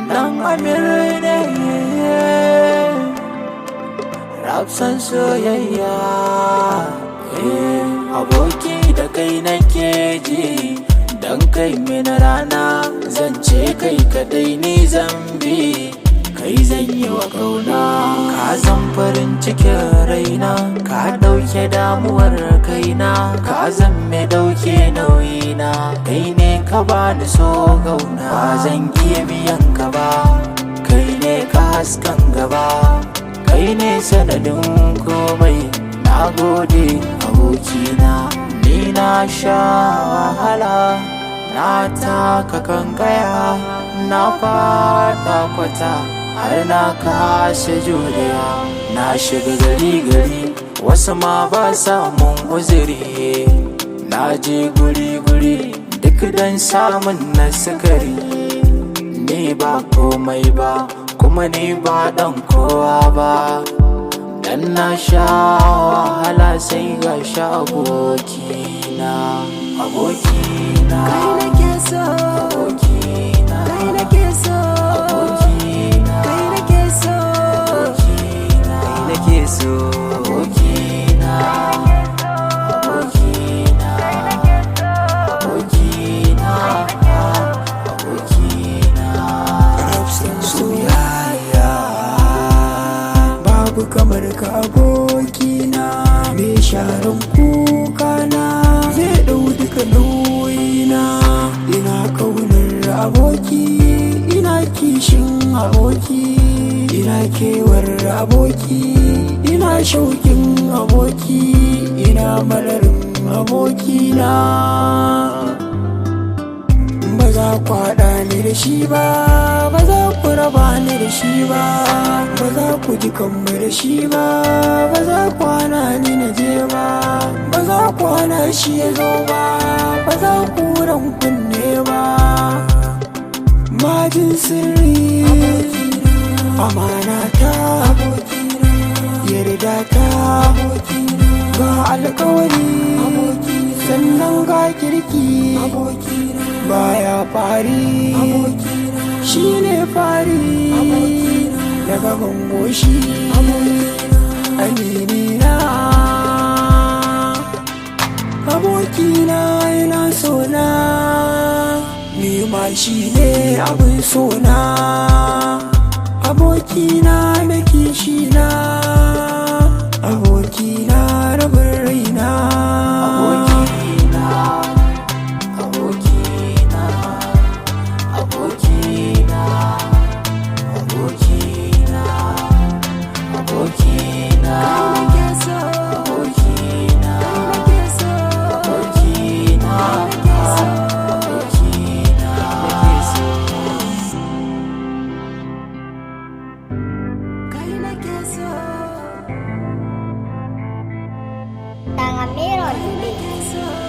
Dan Amir ne Rapsan soyayya aboki da kai nake ji dan kai mini rana zan ce kai kadai ni zambi kai zan yi wa kauna ka zan farin cikin raina ka dauke damuwar kaina ka zan mai dauke nauyina kai ne ka bani so gauna ba zan iya biyan ka ba kai ne ka haskan gaba kai ne sanadin komai na gode abokina ni na sha wahala na taka kankaya na fada kwata har na kasa juriya na shiga gari wasu ma ba samun uzuri na je guri duk dan samun na sukari ni ba komai ba kuma ni ba dan kowa ba dan na sha wahala sai ga sha abokina kai nake so abokina kai nake so abokina kai nake so abokina kai nake so abokina abokina abokina abokina Rapsan soyayya babu kamar ka abokina me sharan kukana zai dau duka nauyina ina kaunar aboki ina kishin aboki ina kewar aboki ina shaukin aboki ina mararin abokina ba za ku haɗa ni da shi ba ba za ku raba ni da shi ba ba za ku ji kanmu da shi ba ba za ku hana ni na je ba ba za ku hana shi ya zo ba ba za ku ran kunne ba majin sirri amana ta yarda ta ga alkawari sannan ga kirki baya fari shi ne fari daga bangoshi aminina abokina yana sona ni ma shi ne abin sona abokina na kishina abokina rabin raina abokina abokina abokina abokina abokina abokina abokina Tangan Miron.